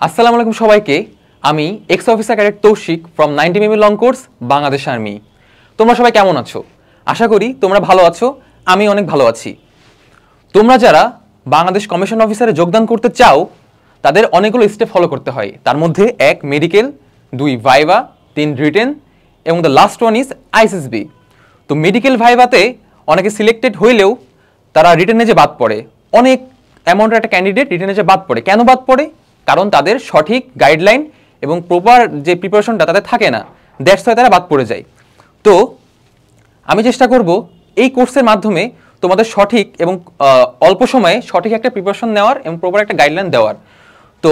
আসসালামু আলাইকুম সবাইকে। আমি ex officer cadet Toushik from 90mm long course Bangladesh army. তোমরা সবাই কেমন আছো? আশা করি তোমরা ভালো আছো। আমি অনেক ভালো আছি। তোমরা যারা বাংলাদেশ কমিশন অফিসারে যোগদান করতে চাও তাদের অনেকগুলো স্টেপ ফলো করতে হয়। তার মধ্যে 1 মেডিকেল, 2 ভাইভা, 3 রিটেন এবং the last one is ISSB. তো মেডিকেল ভাইভাতে অনেকে সিলেক্টেড হইলেও তারা রিটেনে যে বাদ পড়ে, অনেক অ্যামাউন্টের একটা ক্যান্ডিডেট রিটেনে যে বাদ পড়ে। কেন বাদ পড়ে? কারণ তাদের সঠিক গাইডলাইন এবং প্রপার যে প্রিপারেশনটা তাদের থাকে না, দ্যাটস ওয়াই তারা বাদ পড়ে যায়। তো আমি চেষ্টা করব এই কোর্সের মাধ্যমে তোমাদের সঠিক এবং অল্প সময়ে সঠিক একটা প্রিপারেশন নেওয়ার এবং প্রপার একটা গাইডলাইন দেওয়ার। তো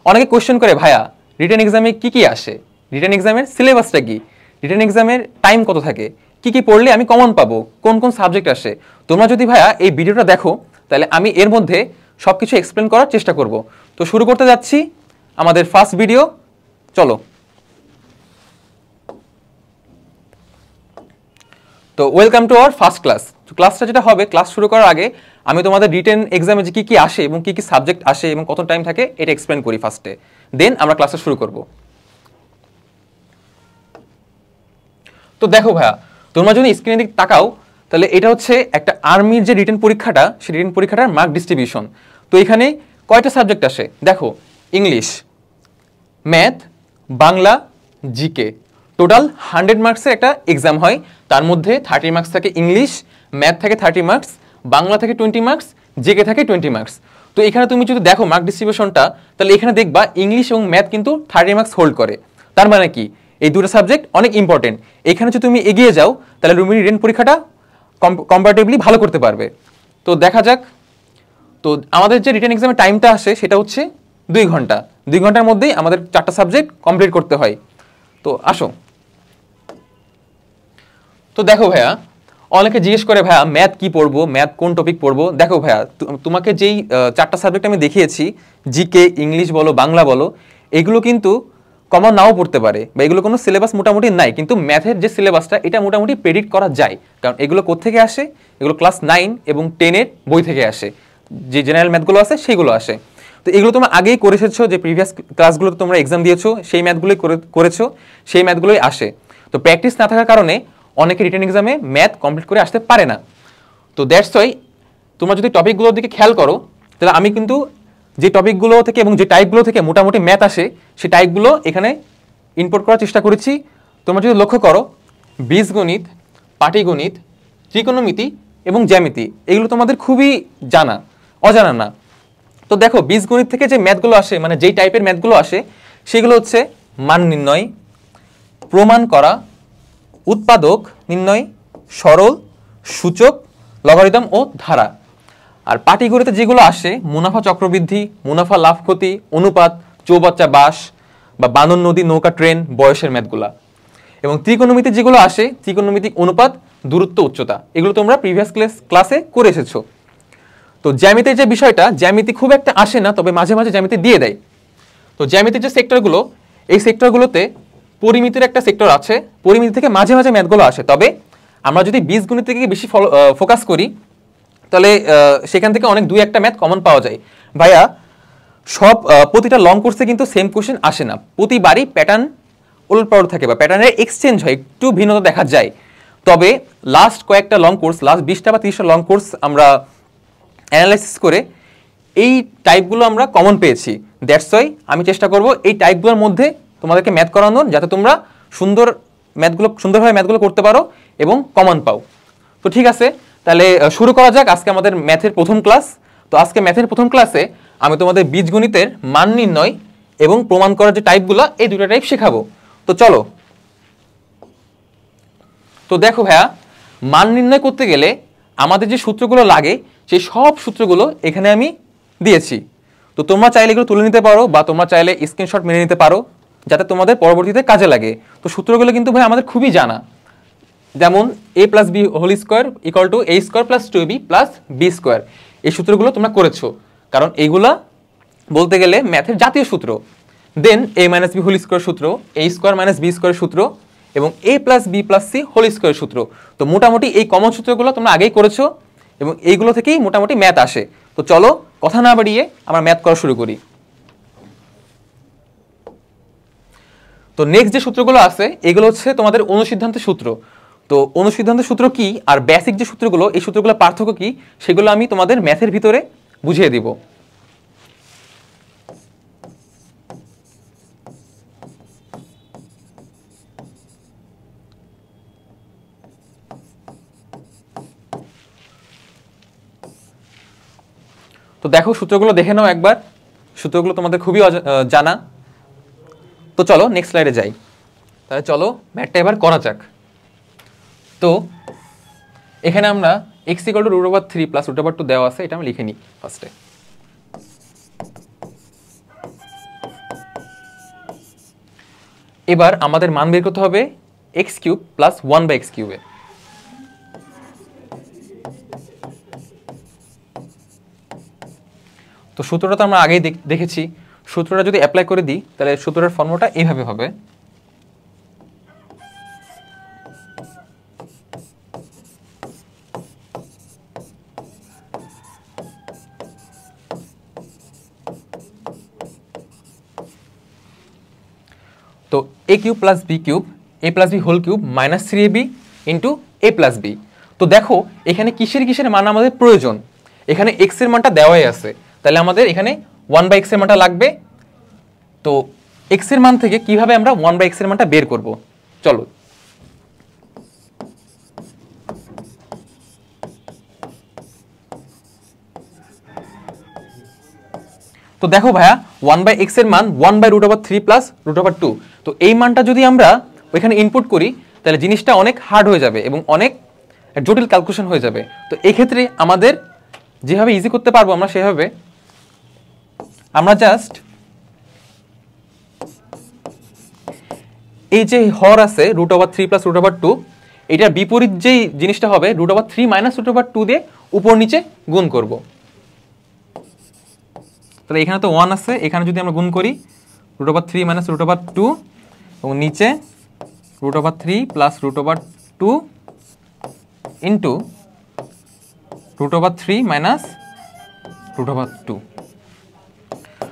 অনেকে কোয়েশ্চেন করে, ভাইয়া রিটেন এক্সামে কী কী আসে, রিটেন এক্সামের সিলেবাসটা কী, রিটেন এক্সামের টাইম কত থাকে, কী কী পড়লে আমি কমন পাবো, কোন কোন সাবজেক্ট আসে। তোমরা যদি ভাইয়া এই ভিডিওটা দেখো তাহলে আমি এর মধ্যে সব কিছু এক্সপ্লেন করার চেষ্টা করব। তো শুরু করতে যাচ্ছি আমাদের ফার্স্ট ভিডিও। চলো। তো welcome to our first class. তো ক্লাসটা যেটা হবে, ক্লাস শুরু করার আগে আমি তোমাদের রিটেন এক্সামে যে কী কী আসে এবং কী কী সাবজেক্ট আসে এবং কত টাইম থাকে এটা এক্সপ্লেন করি ফার্স্টে, দেন আমরা ক্লাসটা শুরু করব। তো দেখো ভাইয়া, তোমরা যদি স্ক্রিনের দিকে তাকাও তাহলে এটা হচ্ছে একটা আর্মির যে রিটেন পরীক্ষাটা, সেই রিটেন পরীক্ষাটার মার্ক ডিস্ট্রিবিউশন। তো এখানে কয়টা সাবজেক্ট আসে দেখো, English, math, Bangla, GK, total 100 মার্কসের একটা এক্সাম হয়। তার মধ্যে 30 মার্কস থাকে ইংলিশ, ম্যাথ থাকে 30 মার্কস, বাংলা থাকে 20 মার্কস, জিকে থাকে 20 মার্কস। তো এখানে তুমি যদি দেখো মার্ক ডিস্ট্রিবিউশনটা, তাহলে এখানে দেখবা ইংলিশ এবং ম্যাথ কিন্তু 30 মার্কস হোল্ড করে। তার মানে কি, এই দুটো সাবজেক্ট অনেক ইম্পর্টেন্ট। এখানে যদি তুমি এগিয়ে যাও তাহলে তুমি রিটেন পরীক্ষাটা কম্পারেটিভলি ভালো করতে পারবে। তো দেখা যাক। তো আমাদের যে রিটেন এক্সামের টাইমটা আসে সেটা হচ্ছে 2 ঘন্টা। 2 ঘন্টার মধ্যেই আমাদের 4টা সাবজেক্ট কমপ্লিট করতে হয়। তো আসো। তো দেখো ভাইয়া, অনেকে জিজ্ঞেস করে ভাইয়া ম্যাথ কি পড়বো, ম্যাথ কোন টপিক পড়বো। দেখো ভাইয়া, তোমাকে যেই 4টা সাবজেক্ট আমি দেখিয়েছি, জিকে, ইংলিশ বলো, বাংলা বলো, এগুলো কিন্তু কমন নাও পড়তে পারে বা এগুলো কোনো সিলেবাস মোটামুটি নাই, কিন্তু ম্যাথের যে সিলেবাসটা এটা মোটামুটি প্রেডিক্ট করা যায়। কারণ এগুলো কোত্থেকে আসে, এগুলো ক্লাস 9 এবং 10-এর বই থেকে আসে, যে জেনারেল ম্যাথগুলো আছে সেইগুলো আসে। তো এগুলো তোমরা আগেই করে এসেছো, যে প্রিভিয়াস ক্লাসগুলোতে তোমরা এক্সাম দিয়েছো সেই ম্যাথগুলোই করেছো, সেই ম্যাথগুলোই আসে। তো প্র্যাকটিস না থাকার কারণে অনেকে রিটেন এক্সামে ম্যাথ কমপ্লিট করে আসতে পারে না। তো দ্যাটস ওয়াই তোমরা যদি টপিকগুলোর দিকে খেয়াল করো তাহলে আমি কিন্তু যে টপিকগুলো থেকে এবং যে টাইপগুলো থেকে মোটামুটি ম্যাথ আসে সেই টাইপগুলো এখানে ইনপুট করার চেষ্টা করেছি। তোমরা যদি লক্ষ্য করো, বীজগণিত, পাটিগণিত, ত্রিকোণমিতি এবং জ্যামিতি, এগুলো তোমাদের খুবই অজানা না। তো দেখো, বীজগণিত থেকে যে ম্যাথগুলো আসে, মানে যেই টাইপের ম্যাথগুলো আসে সেগুলো হচ্ছে মান নির্ণয়, প্রমাণ করা, উৎপাদক নির্ণয়, সরল, সূচক, লগারিদম ও ধারা। আর পাটিগণিতে যেগুলো আসে, মুনাফা চক্রবৃদ্ধি, মুনাফা লাভ ক্ষতি, অনুপাত, চৌবাচ্চা বাস বা বানর নদী, নৌকা, ট্রেন, বয়সের ম্যাথগুলা। এবং ত্রিকোণমিতি যেগুলো আসে, ত্রিকোণমিতিক অনুপাত, দূরত্ব, উচ্চতা, এগুলো তোমরা প্রিভিয়াস ক্লাসে করে এসেছো। তো জ্যামিতির যে বিষয়টা, জ্যামিতি খুব একটা আসে না, তবে মাঝে মাঝে জ্যামিতি দিয়ে দেয়। তো জ্যামিতির যে সেক্টরগুলো, এই সেক্টরগুলোতে পরিমিতির একটা সেক্টর আছে, পরিমিতি থেকে মাঝে মাঝে ম্যাথগুলো আসে। তবে আমরা যদি বীজগণিত থেকে বেশি ফোকাস করি তাহলে সেখান থেকে অনেক 2-1টা ম্যাথ কমন পাওয়া যায়। ভাইয়া প্রতিটা লং কোর্সে কিন্তু সেম কোশ্চেন আসে না, প্রতিবারই প্যাটার্ন উলটপালট থাকে বা প্যাটার্নের এক্সচেঞ্জ হয়, একটু ভিন্নতা দেখা যায়। তবে লাস্ট কয়েকটা লং কোর্স, লাস্ট 20টা বা 30টা লং কোর্স আমরা অ্যানালাইসিস করে এই টাইপগুলো আমরা কমন পেয়েছি। দ্যাটস ওয়াই আমি চেষ্টা করব এই টাইপগুলোর মধ্যে তোমাদেরকে ম্যাথ করানোর, যাতে তোমরা সুন্দরভাবে ম্যাথগুলো করতে পারো এবং কমন পাও। তো ঠিক আছে, তাহলে শুরু করা যাক আজকে আমাদের ম্যাথের প্রথম ক্লাস। তো আজকে ম্যাথের প্রথম ক্লাসে আমি তোমাদের বীজগণিতের মান নির্ণয় এবং প্রমাণ করার যে টাইপগুলো, এই দুটো টাইপ শেখাবো। তো চলো। তো দেখো ভাইয়া, মান নির্ণয় করতে গেলে আমাদের যে সূত্রগুলো লাগে সেই সব সূত্রগুলো এখানে আমি দিয়েছি। তো তোমরা চাইলে এগুলো তুলে নিতে পারো বা তোমরা চাইলে স্ক্রিনশট মেরে নিতে পারো, যাতে তোমাদের পরবর্তীতে কাজে লাগে। তো সূত্রগুলো কিন্তু ভাই আমাদের খুবই জানা, যেমন a + b² = a² + 2ab + b²। এই সূত্রগুলো তোমরা করেছো, কারণ এইগুলা বলতে গেলে ম্যাথের জাতীয় সূত্র। দেন a - b² সূত্র, a² - b² সূত্র এবং a + b + c² সূত্র। তো মোটামুটি এই কমন সূত্রগুলো তোমরা আগেই করেছো এবং এইগুলো থেকেই মোটামুটি ম্যাথ আসে। তো চলো কথা না বাড়িয়ে আমরা ম্যাথ করা শুরু করি। তো নেক্সট যে সূত্রগুলো আছে এগুলো হচ্ছে তোমাদের অনুসিদ্ধান্তের সূত্র। তো অনুসিদ্ধান্তের সূত্র কি আর বেসিক যে সূত্রগুলো, এই সূত্রগুলোর পার্থক্য কি, সেগুলো আমি তোমাদের ম্যাথের ভিতরে বুঝিয়ে দিব। তো দেখো সূত্রগুলো দেখে নাও একবার, সূত্রগুলো তোমাদের খুবই জানা। তো চলো নেক্সট স্লাইডে যাই। তাহলে চলো ম্যাথটা এবার করা যাক। তো এখানে আমরা x = √3 + √2 দেওয়া আছে, এটা আমি লিখে নিই ফার্স্টে। এবার আমাদের মান বের করতে হবে x³ + 1/x³ এর। তো সূত্রটা তো আমরা আগেই দেখেছি, সূত্রটা যদি অ্যাপ্লাই করে দিই তাহলে সূত্রের ফর্মুলাটা এইভাবে হবে। তো a³ + b³ a + b whole cube -3ab * a + b। তো দেখো এখানে কিসের মান আমাদের প্রয়োজন, এখানে x এর মানটা দেওয়াই আছে, তাহলে আমাদের এখানে 1/x এর মানটা লাগবে। তো x এর মান থেকে কিভাবে আমরা 1/x এর মানটা বের করব, চলো। তো দেখো ভাইয়া 1/x এর মান 1/√3 + √2। তো এই মানটা যদি আমরা ওইখানে ইনপুট করি তাহলে জিনিসটা অনেক হার্ড হয়ে যাবে এবং অনেক জটিল ক্যালকুলেশন হয়ে যাবে। তো এই ক্ষেত্রে আমাদের যেভাবে ইজি করতে পারবো আমরা সেভাবে আমরা জাস্ট এই যে হর আছে √3 + √2, এটার বিপরীত যেই জিনিসটা হবে √3 - √2 দিয়ে উপর নিচে গুণ করব। তাহলে এখানে তো 1 আছে, এখানে যদি আমরা গুণ করি √3 - √2 এবং নিচে √3 + √2 ইন্টু √3 - √2।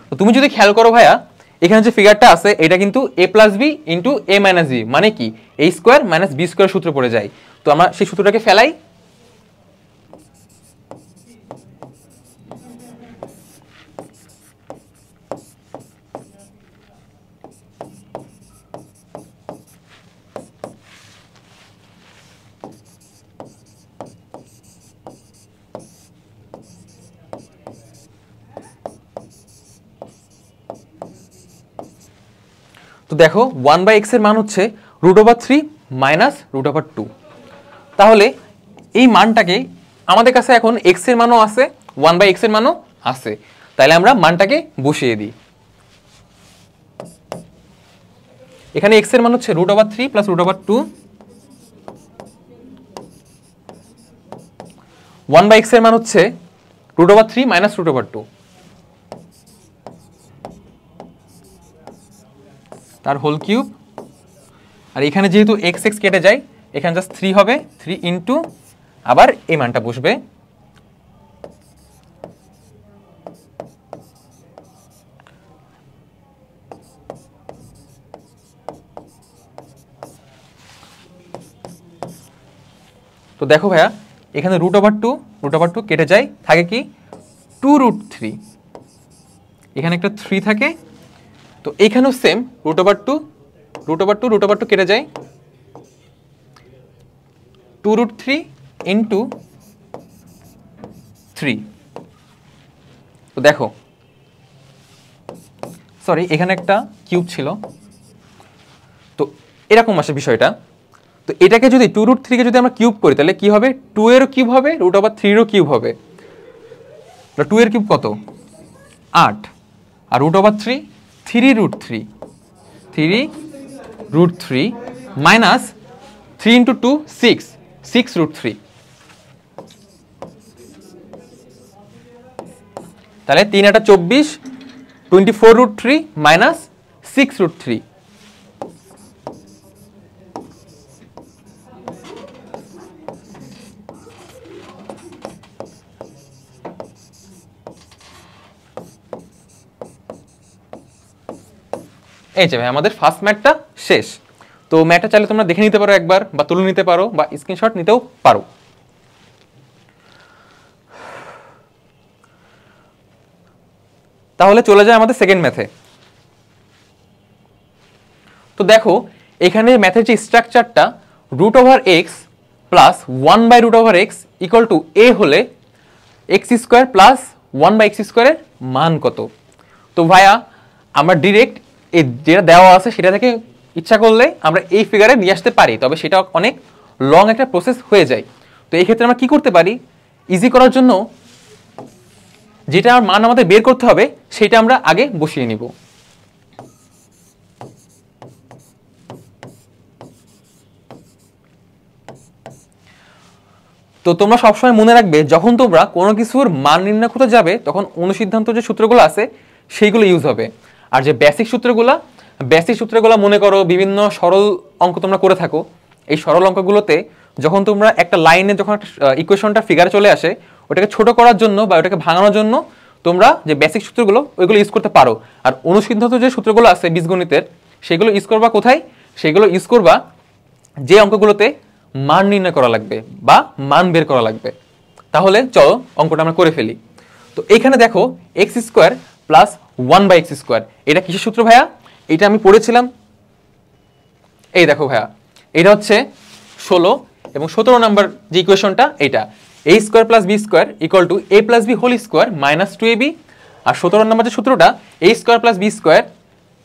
তো তুমি যদি খেয়াল করো ভাইয়া এখানে যে ফিগারটা আছে এটা কিন্তু a + b * a - b, মানে কি a² - b² সূত্র পড়ে যায়। তো আমরা সেই সূত্রটাকে ফেলাই। তো দেখো 1/x এর মান হচ্ছে √3 - √2। তাহলে এই মানটাকে আমাদের কাছে এখন x এর মানও আছে, 1/x এর মানও আছে, তাহলে আমরা মানটাকে বসিয়ে দিই। এখানে x এর মান হচ্ছে √3 + √2, 1/x এর মান হচ্ছে √3 - √2, তার হোল কিউব। আর এখানে যেহেতু x কেটে যায় এখানে জাস্ট 3 হবে, 3 ইন্টু আবার এই মানটা বসবে। তো দেখো ভাইয়া এখানে √2 কেটে যায়, থাকে কি 2√3, এখানে একটা 3 থাকে। তো এখানেও সেম √2 কেটে যায় 2√3 ইন্টু 3। তো দেখো সরি এখানে একটা কিউব ছিল, তো এরকম আসে বিষয়টা। তো এটাকে যদি 2√3 কে যদি আমরা কিউব করি তাহলে কি হবে, 2 এরও কিউব হবে, √3 এরও কিউব হবে। 2 এর কিউব কত 8, আর √3 3√3 মাইনাস 3 ইন্টু 2 6√3। তাহলে 3 × 8 = 24, 24√3 মাইনাস 6√3। এই যে ভাই আমাদের ফার্স্ট ম্যাথটা শেষ। তো ম্যাথটা চাইলে তোমরা দেখে নিতে পারো একবার, বা তুলে নিতে পারো, বা স্ক্রিনশট নিতেও পারো। তাহলে চলে যায় আমাদের সেকেন্ড ম্যাথে। তো দেখো এখানে ম্যাথের যে স্ট্রাকচারটা, root over x plus 1/√x equal to a হলে এক্স স্কোয়ার প্লাস 1/x² এর মান কত। তো ভাইয়া আমরা ডিরেক্ট এই যেটা দেওয়া আছে সেটা থেকে ইচ্ছা করলে আমরা এই ফিগারে নিয়ে আসতে পারি, তবে সেটা অনেক লং একটা প্রসেস হয়ে যায়। তো এই ক্ষেত্রে আমরা কি করতে পারি, ইজি করার জন্য যেটা মান আমাদের বের করতে হবে সেটা আমরা আগে বসিয়ে নিব। তো তোমরা সবসময় মনে রাখবে যখন তোমরা কোনো কিছুর মান নির্ণয় করতে যাবে তখন অনুসিদ্ধান্ত যে সূত্রগুলো আছে সেইগুলো ইউজ হবে। আর যে বেসিক সূত্রগুলো মনে করো বিভিন্ন সরল অঙ্ক তোমরা করে থাকো, এই সরল অঙ্কগুলোতে যখন তোমরা একটা লাইনে যখন একটা ইকুয়েশনটা ফিগারে চলে আসে, ওটাকে ছোট করার জন্য বা ওটাকে ভাঙানোর জন্য তোমরা যে বেসিক সূত্রগুলো ওইগুলো ইউজ করতে পারো। আর অনুসিদ্ধান্ত যে সূত্রগুলো আছে বীজগণিতের, সেগুলো ইউজ করবা কোথায়, সেগুলো ইউজ করবা যে অঙ্কগুলোতে মান নির্ণয় করা লাগবে বা মান বের করা লাগবে। তাহলে চলো অঙ্কটা আমরা করে ফেলি। তো এখানে দেখো x² প্লাস 1/x², এটা কিসের সূত্র ভাইয়া? এটা আমি পড়েছিলাম, এই দেখো ভাইয়া, এটা হচ্ছে 16 এবং 17 নম্বর যে ইকুয়েশনটা এটা, a² plus b² equal to a plus b whole square minus 2ab। আর 17 নম্বর যে সূত্রটা a² plus b²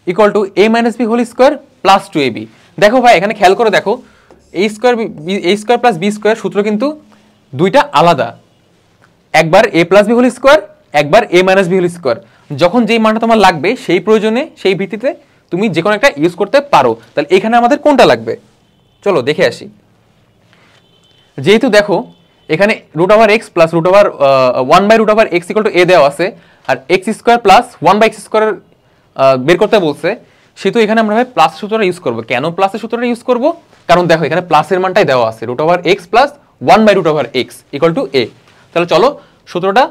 equal to a minus b whole square plus 2ab। দেখো ভাই এখানে খেয়াল করে দেখো, a² প্লাস b² সূত্র কিন্তু দুইটা আলাদা, একবার a plus b whole square, একবার a minus b whole square. যখন যেই মানটা তোমার লাগবে সেই প্রয়োজনে সেই ভিত্তিতে তুমি যে কোনো একটা ইউজ করতে পারো। তাহলে এখানে আমাদের কোনটা লাগবে চলো দেখে আসি। যেহেতু দেখো এখানে root over x plus root over 1/√x equal to a দেওয়া আছে, আর x² প্লাস 1/x² বের করতে বলছে, সেহেতু এখানে আমরা প্লাস সূত্রটা ইউজ করবো। কেন প্লাসের সূত্রটা ইউজ করবো? কারণ দেখো এখানে প্লাসের মানটাই দেওয়া আছে, root over x plus 1/√x equal to a। তাহলে চলো সূত্রটা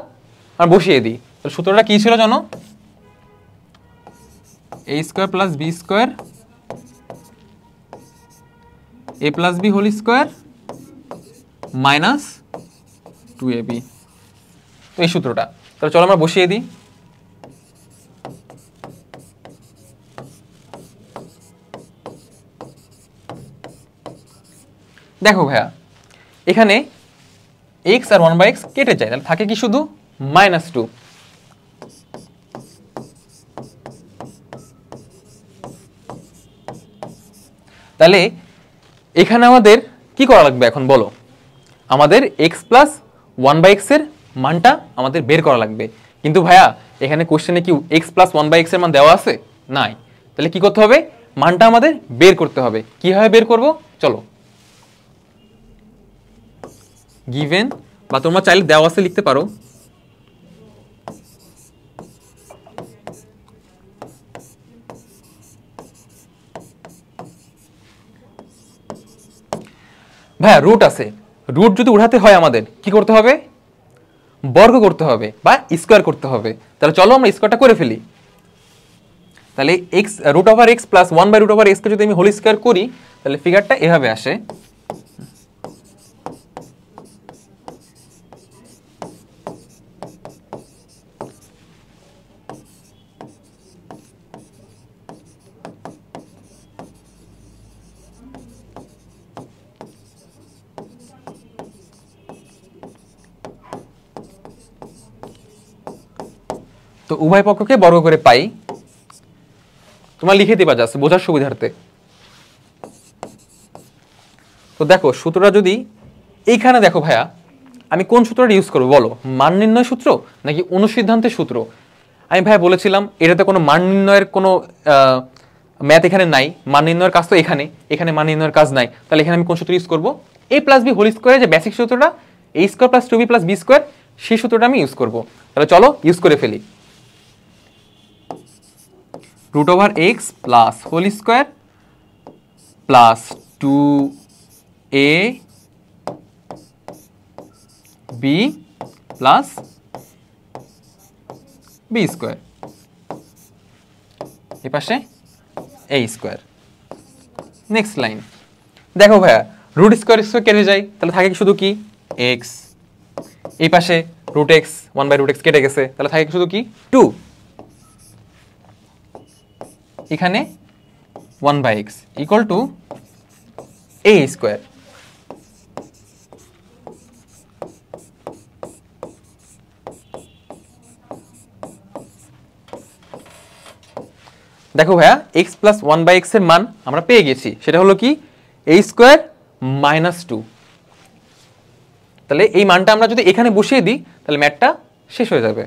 আমরা বসিয়ে দিই। তাহলে সূত্রটা কি ছিল জানো? a² plus b² a plus b whole square minus 2ab। তো এই সূত্রটা, তাহলে চলো আমরা বসিয়ে দিই। দেখো ভাইয়া এখানে x আর 1/x কেটে যায়, তাহলে থাকে কি শুধু -2। তাহলে এখানে আমাদের কি করা লাগবে এখন বলো? আমাদের x প্লাস 1/x এর মানটা আমাদের বের করা লাগবে। কিন্তু ভাইয়া এখানে কোশ্চেনে কি x প্লাস 1/x এর মান দেওয়া আছে? নাই। তাহলে কি করতে হবে? মানটা আমাদের বের করতে হবে। কিভাবে বের করব চলো। গিভেন, বা তোমরা চাইলে দেওয়া আছে লিখতে পারো, ভাইয়া রুট আছে, রুট যদি উঠাতে হয় আমাদের কি করতে হবে? বর্গ করতে হবে বা স্কোয়ার করতে হবে। তাহলে চলো আমরা স্কোয়ারটা করে ফেলি। তাহলে x root over x plus 1/√x কে যদি আমি হোল স্কোয়ার করি তাহলে ফিগারটা এভাবে আসে। তো উভয় পক্ষকে বর্গ করে পাই, তোমরা লিখে দিবা জাস্ট বোঝার সুবিধার্থে। তো দেখো সূত্রটা যদি এইখানে দেখো ভাইয়া, আমি কোন সূত্রটা ইউজ করবো বলো? মান নির্ণয় সূত্র নাকি অনুসিদ্ধান্তের সূত্র? আমি ভাইয়া বলেছিলাম এটাতে কোনো মান নির্ণয়ের কোনো ম্যাথ এখানে নাই, মান নির্ণয়ের কাজ তো এখানে, এখানে মান নির্ণয়ের কাজ নাই। তাহলে এখানে আমি কোন সূত্র ইউজ করবো? a প্লাস বি হোল স্কোয়ারের যে বেসিক সূত্রটা a² plus 2b plus b², সেই সূত্রটা আমি ইউজ করবো। তাহলে চলো ইউজ করে ফেলি। Root over x plus whole square plus 2ab plus b² এ পাশে এ স্কোয়ার। নেক্সট লাইন দেখো ভাইয়া রুট স্কোয়ার স্কোয়ার কেটে যায়, তাহলে থাকে শুধু কি এক্স। এই পাশে রুট এক্স 1/√x কেটে গেছে, তাহলে থাকে শুধু কি 2। এখানে 1/x equal to A square. দেখো ভাইয়া এক্স প্লাস 1/x এর মান আমরা পেয়ে গেছি, সেটা হলো কি এ স্কোয়ার মাইনাস 2। তাহলে এই মানটা আমরা যদি এখানে বসিয়ে দিই তাহলে ম্যাথটা শেষ হয়ে যাবে।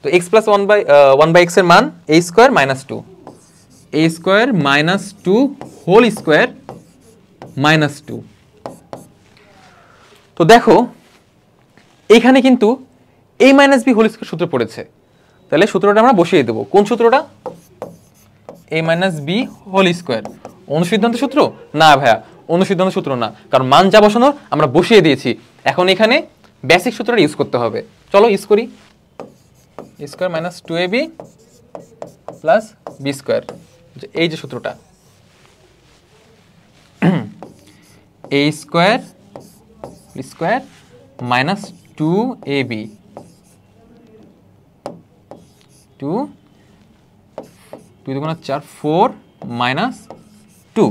তো এক্স প্লাস 1/x এর মান a square minus 2, a square minus 2 whole square minus 2। তো দেখো এইখানে কিন্তু a minus b whole square সূত্র পড়েছে, তাহলে সূত্রটা আমরা বসিয়ে দেবো। কোন সূত্রটা? a minus b whole square. অনুসিদ্ধান্ত সূত্র না ভাইয়া, অনুসিদ্ধান্ত সূত্র না, কারণ মান যা বসানোর আমরা বসিয়ে দিয়েছি। এখন এখানে বেসিক সূত্রটা ইউজ করতে হবে। চলো ইউজ করি। A square minus 2ab plus b square, এই যে সূত্রটা a square square minus 2ab 2 2 2 4 4 minus 2,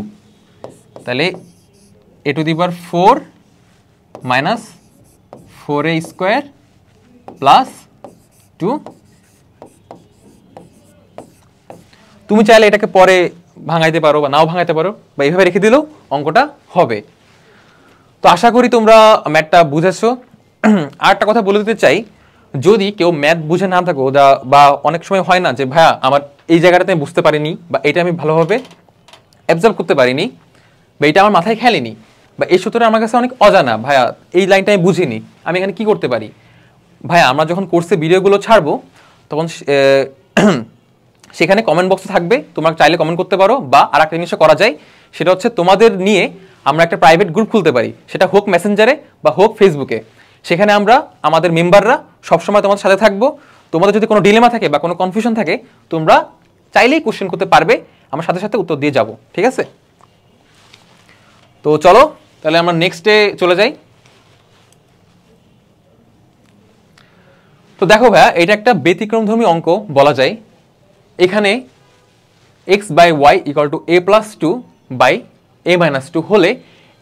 তাহলে a to the power 4 minus 4a square plus 2। তুমি চাইলে এটাকে পরে ভাঙাইতে পারো বা নাও ভাঙাইতে পারো, বা এইভাবে রেখে দিলেও অঙ্কটা হবে। তো আশা করি তোমরা ম্যাথটা বুঝেছো। আর একটা কথা বলে দিতে চাই, যদি কেউ ম্যাথ বুঝে না থাকো বা অনেক সময় হয় না যে ভাইয়া আমার এই জায়গাটাতে আমি বুঝতে পারিনি, বা এটা আমি ভালোভাবে অ্যাবজর্ব করতে পারিনি, বা এটা আমার মাথায় খেলেনি, বা এই সূত্রটা আমার কাছে অনেক অজানা, ভাইয়া এই লাইনটা আমি বুঝিনি, আমি এখানে কি করতে পারি? ভাইয়া আমরা যখন কোর্সে ভিডিওগুলো ছাড়বো তখন সেখানে কমেন্ট বক্সে থাকবে, তোমরা চাইলে কমেন্ট করতে পারো, বা আর একটা জিনিসও করা যায়, সেটা হচ্ছে তোমাদের নিয়ে আমরা একটা প্রাইভেট গ্রুপ খুলতে পারি, সেটা হোক মেসেঞ্জারে বা হোক ফেসবুকে। সেখানে আমরা আমাদের মেম্বাররা সবসময় তোমাদের সাথে থাকবো। তোমাদের যদি কোনো ডিলেমা থাকে বা কোনো কনফিউশন থাকে, তোমরা চাইলেই কোশ্চেন করতে পারবে, আমার সাথে সাথে উত্তর দিয়ে যাব, ঠিক আছে? তো চলো তাহলে আমরা নেক্সটে চলে যাই। তো দেখো ভাইয়া এটা একটা ব্যতিক্রমধর্মী অঙ্ক বলা যায়। এখানে x by y equal to a plus 2 by a minus 2 হলে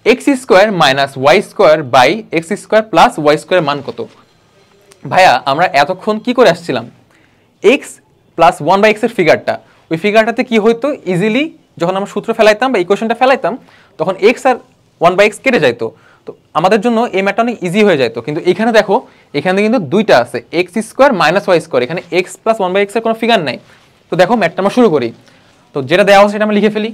x square minus y square by x square plus y square মান কত? ভাইয়া আমরা এতক্ষণ কি করে আসছিলাম, এক্স প্লাস 1/x এর ফিগারটা, ওই ফিগারটাতে কি হইতো, ইজিলি যখন আমরা সূত্র ফেলাইতাম বা ইকুয়েশনটা ফেলাইতাম তখন এক্স আর 1/x কেটে যাইতো। তো আমাদের জন্য এই ম্যাথটা অনেক ইজি হয়ে যাইতো। কিন্তু এখানে দেখো, এখানে কিন্তু দুইটা আছে, x square minus y square, এখানে এক্স প্লাস 1/x এর কোনো ফিগার নাই। তো দেখো ম্যাথটা আমরা শুরু করি। তো যেটা দেওয়া আছে সেটা আমরা লিখে ফেলি।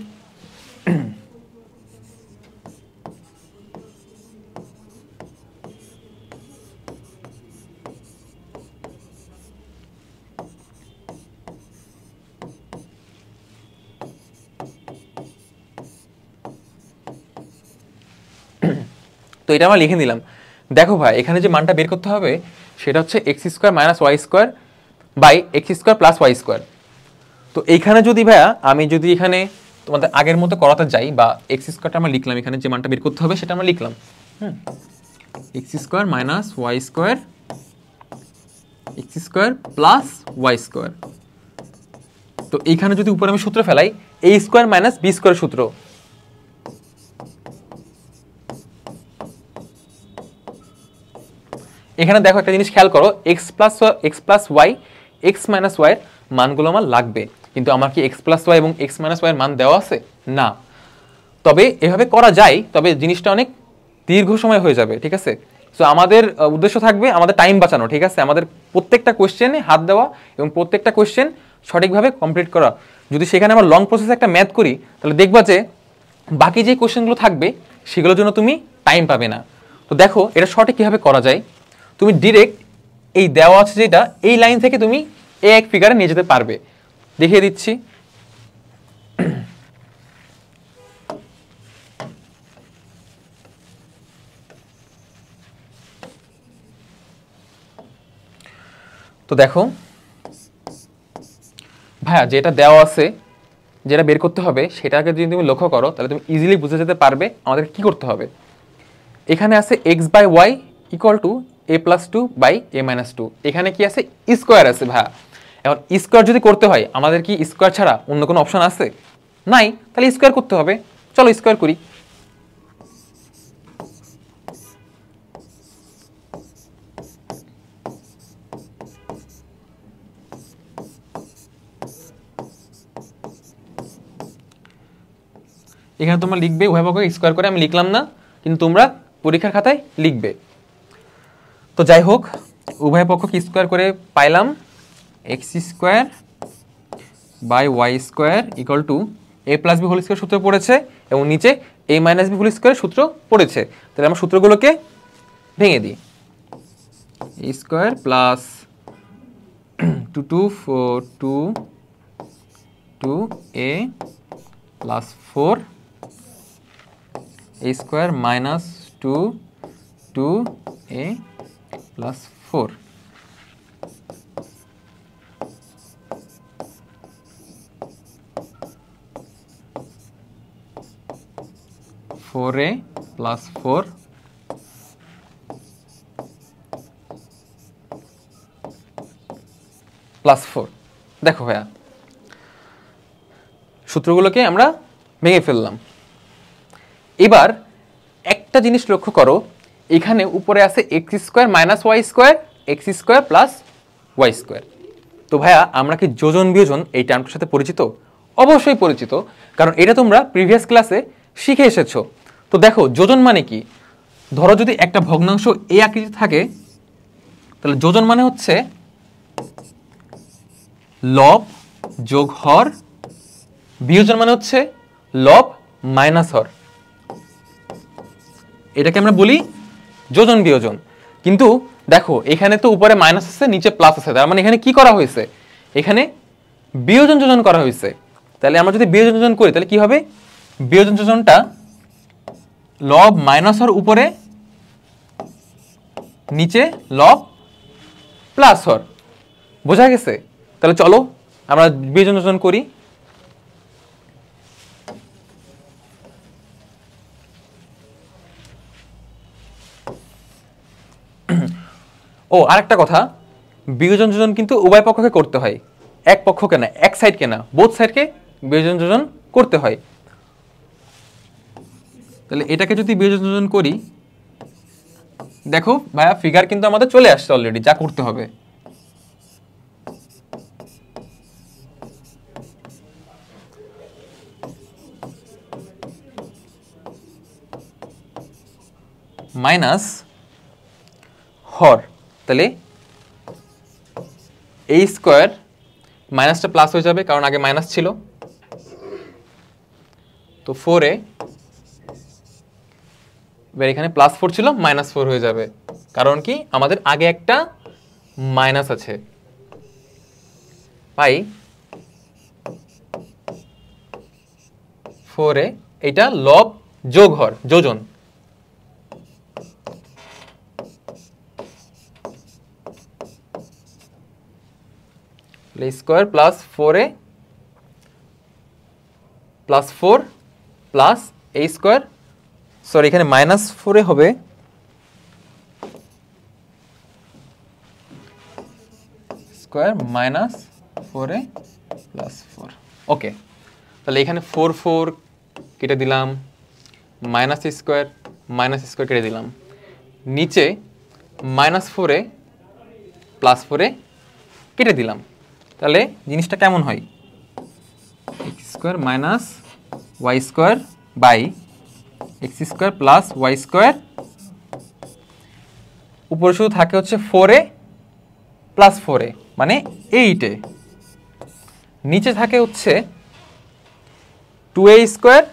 তো এটা আমরা লিখে নিলাম। দেখো ভাই এখানে যে মানটা বের করতে হবে সেটা হচ্ছে x square minus y square by x square plus y square. তো এইখানে যদি ভাইয়া আমি যদি এখানে তোমাদের আগের মতো করাতে যাই, বা এক্স স্কোয়ারটা আমরা লিখলাম, এখানে যে মানটা বের করতে হবে সেটা আমরা লিখলাম, x square minus y square x square plus y square. তো এইখানে যদি উপরে আমি সূত্র ফেলাই, a square minus b square সূত্র, এখানে দেখো একটা জিনিস খেয়াল করো, x plus y x minus y এর মানগুলো আমার লাগবে, কিন্তু আমার কি এক্স প্লাস ওয়াই এবং এক্স মাইনাস ওয়াই এর মান দেওয়া আছে? না। তবে এভাবে করা যায়, তবে জিনিসটা অনেক দীর্ঘ সময় হয়ে যাবে, ঠিক আছে? সো আমাদের উদ্দেশ্য থাকবে আমাদের টাইম বাঁচানো, ঠিক আছে? আমাদের প্রত্যেকটা কোয়েশ্চেনে হাত দেওয়া এবং প্রত্যেকটা কোয়েশ্চেন সঠিকভাবে কমপ্লিট করা। যদি সেখানে আমরা লং প্রসেসে একটা ম্যাথ করি তাহলে দেখবা যে বাকি যে কোয়েশ্চেনগুলো থাকবে সেগুলোর জন্য তুমি টাইম পাবে না। তো দেখো এটা সঠিক কীভাবে করা যায়। তুমি ডিরেক্ট এই দেওয়া আছে যেটা, এই লাইন থেকে তুমি এ এক ফিগারে নিয়ে যেতে পারবে। দেখিয়ে দিচ্ছি। তো দেখো ভাইয়া যেটা দেওয়া আছে, যেটা বের করতে হবে, সেটাকে যদি তুমি লক্ষ্য করো তাহলে তুমি ইজিলি বুঝে যেতে পারবে আমাদের কি করতে হবে। এখানে আছে x by y equal to a+2/a-2, এখানে কি আছে, স্কোয়ার আছে ভাইয়া। এখন স্কোয়ার যদি করতে হয় আমাদের কি স্কোয়ার ছাড়া অন্য কোনো অপশন আছে? নাই, তাহলে স্কোয়ার করতে হবে। চলো স্কোয়ার করি। এখানে তোমরা লিখবে উভয় পক্ষ স্কোয়ার করে, আমি লিখলাম না, কিন্তু তোমরা পরীক্ষার খাতায় লিখবে। তো যাই হোক, উভয় পক্ষ কি স্কোয়ার করে পাইলাম x² / y² equal to a+b whole square সূত্র পড়েছে, এবং নিচে a-b হোল স্কোয়ার সূত্র পড়েছে। তাহলে আমরা সূত্রগুলোকে ভেঙে দিই। a² plus 2a plus 4 a² minus 2a plus 4 4a plus 4 plus 4। দেখো ভাইয়া, সূত্রগুলোকে আমরা ভেঙে ফেললাম। এবার একটা জিনিস লক্ষ্য করো, এখানে উপরে আছে x² minus y², x² plus y²। তো ভাইয়া আমরা কি যোজন বিয়োজন এই টার্মটার সাথে পরিচিত? অবশ্যই পরিচিত, কারণ এটা তোমরা প্রিভিয়াস ক্লাসে শিখে এসেছো। তো দেখো যোজন মানে কি, ধরো যদি একটা ভগ্নাংশ এই আকৃতি থাকে, তাহলে যোজন মানে হচ্ছে লব যোগ হর, বিয়োজন মানে হচ্ছে লব মাইনাস হর। এটাকে আমরা বলি যোজন বিয়োজন। কিন্তু দেখো এখানে তো উপরে মাইনাস আছে, নিচে প্লাস আছে, তার মানে এখানে কি করা হয়েছে, এখানে বিয়োজন যোজন করা হয়েছে। তাহলে আমরা যদি বিয়োজন যোজন করি তাহলে কি হবে, বিয়োজন যোজনটা লব মাইনাস হর উপরে, নিচে লব প্লাস হর। বোঝা গেছে? তাহলে চলো আমরা বিয়োজন যোজন করি। ও আরেকটা কথা, বিয়োজন যোজন কিন্তু উভয় পক্ষকে করতে হয়, এক পক্ষকে না, এক সাইডকে না, বোথ সাইডকে বিয়োজন যোজন করতে হয়। তাহলে এটাকে যদি বিয়োজন যোজন করি, দেখো ভাইয়া ফিগার কিন্তু আমাদের চলে আসছে অলরেডি, যা করতে হবে। মাইনাস হর, তাহলে a² মাইনাসটা প্লাস হয়ে যাবে, কারণ আগে মাইনাস ছিল। তো 4a, এবার এখানে +4 ছিল, -4 হয়ে যাবে, কারণ কি আমাদের আগে একটা মাইনাস আছে। পাই 4a, এটা লব যোগ হর, যোজন। Square plus 4a plus 4 plus a², sorry এখানে -4 হবে, স্কোয়ার -4a প্লাস 4। ওকে, তাহলে এখানে 4 কেটে দিলাম, -a² কেটে দিলাম, নিচে -4a প্লাস 4a কেটে দিলাম। তাহলে জিনিসটা কেমন হয়, x² minus y² by x² plus y², উপরে শুধু থাকে হচ্ছে 4a প্লাস 4a মানে 8a, নিচে থাকে হচ্ছে 2a²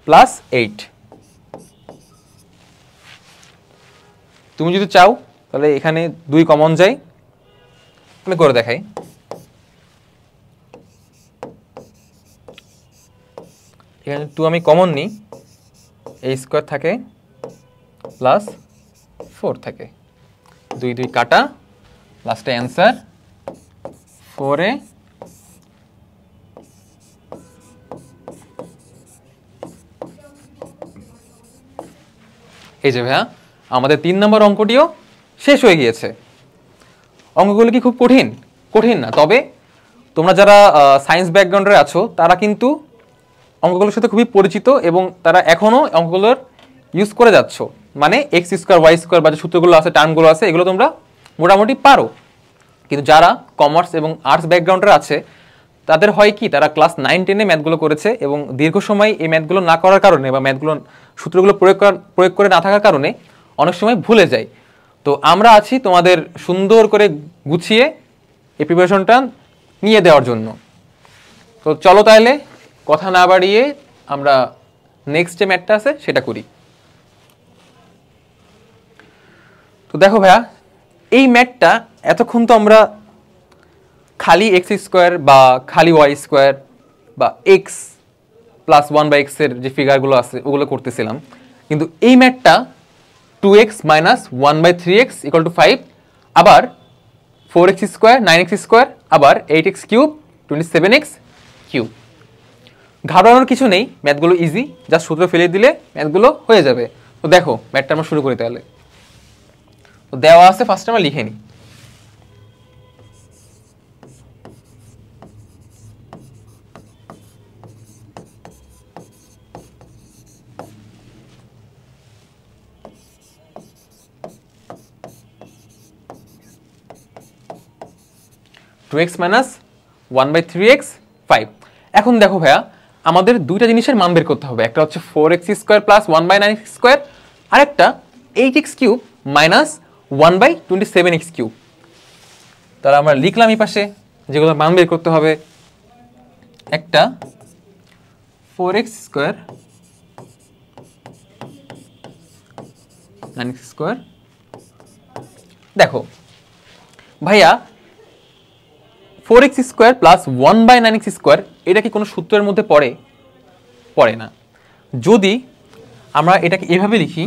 প্লাস 8। তুমি যদি চাও তাহলে এখানে 2 কমন যায়, আমি করে দেখাই। এখানে 2 আমি কমন নিই, a² থাকে প্লাস 4 থাকে, 2 কাটা, লাস্টে অ্যান্সার করে এই যে ভাইয়া আমাদের 3 নম্বর অঙ্কটিও শেষ হয়ে গিয়েছে। অঙ্কগুলো কি খুব কঠিন? কঠিন না, তবে তোমরা যারা সায়েন্স ব্যাকগ্রাউন্ডে আছো তারা কিন্তু অঙ্কগুলোর সাথে খুবই পরিচিত এবং তারা এখনও অঙ্কগুলোর ইউজ করে যাচ্ছ। মানে এক্স স্কোয়ার ওয়াই স্কোয়ার বা যে সূত্রগুলো আছে, টার্মগুলো আছে, এগুলো তোমরা মোটামুটি পারো। কিন্তু যারা কমার্স এবং আর্টস ব্যাকগ্রাউন্ডের আছে তাদের হয় কি, তারা ক্লাস 9-10-এ ম্যাথগুলো করেছে এবং দীর্ঘ সময় এই ম্যাথগুলো না করার কারণে বা ম্যাথগুলো সূত্রগুলো প্রয়োগ করে না থাকার কারণে অনেক সময় ভুলে যায়। তো আমরা আছি তোমাদের সুন্দর করে গুছিয়ে এই প্রিপারেশনটা নিয়ে দেওয়ার জন্য। তো চলো তাহলে কথা না বাড়িয়ে আমরা নেক্সট যে ম্যাথটা আছে সেটা করি। তো দেখো ভাইয়া, এই ম্যাথটা এতক্ষণ তো আমরা খালি এক্স স্কোয়ার বা খালি ওয়াই স্কোয়ার বা এক্স প্লাস 1/x এর যে ফিগারগুলো আছে ওগুলো করতেছিলাম, কিন্তু এই ম্যাথটা 2x minus 1/3x equal to 5, আবার 4x স্কোয়ার 9x স্কোয়ার, আবার 8x কিউব 27x কিউব। ঘাবড়ানোর কিছু নেই, ম্যাথগুলো ইজি, জাস্ট সূত্র ফেলে দিলে ম্যাথগুলো হয়ে যাবে। তো দেখো ম্যাথটা আমরা শুরু করি তাহলে। তো দেওয়া আছে, ফার্স্ট আমরা লিখে নিই। Two x minus 1/3x 5। এখন দেখো ভাইয়া, আমাদের দুইটা জিনিসের মান বের করতে হবে। একটা হচ্ছে 4x square plus 1/9x square, আর একটা 8x cube minus 1/27x cube. তাহলে আমরা লিখলাম এই পাশে যেগুলো মান বের করতে হবে। একটা 4x স্কোয়ার 9x স্কোয়ার। দেখো ভাইয়া, 4x square plus 1/9x square এটা কি কোনো সূত্রের মধ্যে পড়ে? পড়ে না। যদি আমরা এটাকে এভাবে লিখি,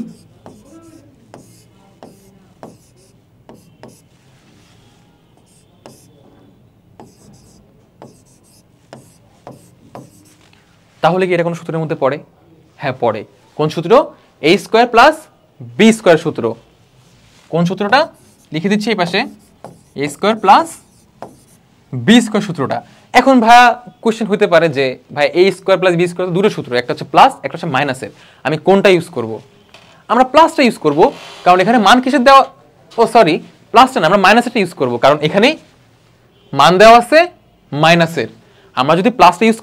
তাহলে কি এটা কোনো সূত্রের মধ্যে পড়ে? হ্যাঁ পড়ে। কোন সূত্র? a square plus b square সূত্র। কোন সূত্রটা? লিখে দিচ্ছি এই পাশে, a square plus b square সূত্রটা। এখন ভাইয়া কোশ্চেন হতে পারে যে ভাই a square plus b square দুটো সূত্র, একটা হচ্ছে প্লাস একটা হচ্ছে মাইনাসের, আমি কোনটা ইউজ করব? আমরা প্লাসটা ইউজ করব, কারণ এখানে মান কিসের দেওয়া, সরি প্লাসটা না, আমরা মাইনাসেরটা ইউজ করব, কারণ এখানে মান দেওয়া আছে মাইনাসের। আমরা যদি প্লাসটা ইউজ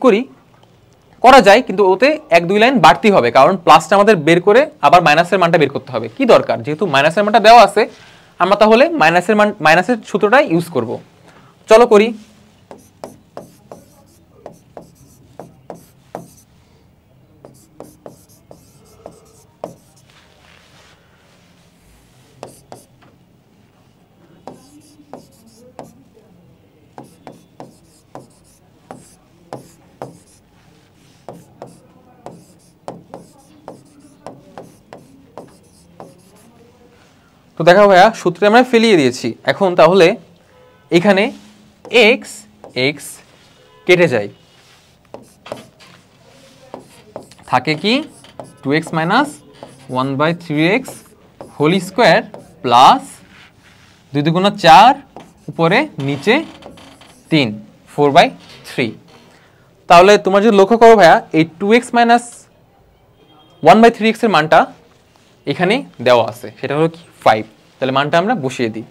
করা যায়, কিন্তু ওতে 1-2 লাইন বাড়তি হবে, কারণ প্লাসটা আমাদের বের করে আবার মাইনাসের মানটা বের করতে হবে। কি দরকার, যেহেতু মাইনাসের মানটা দেওয়া আছে আমরা তাহলে মাইনাসের সূত্রটা ইউজ করব। চলো করি। তো দেখো ভাইয়া, সূত্রে আমরা ফেলিয়ে দিয়েছি। এখন তাহলে এখানে এক্স এক্স কেটে যায়, থাকে কি 2x minus 1/3x whole square plus 2 × 4 উপরে নিচে 3 4/3। তাহলে তোমরা যদি লক্ষ্য করো ভাইয়া, এই 2x মাইনাস 1/3x এর মানটা এখানে দেওয়া আছে, সেটা হলো কি 5। তাহলে মানটা আমরা বসিয়ে দিই।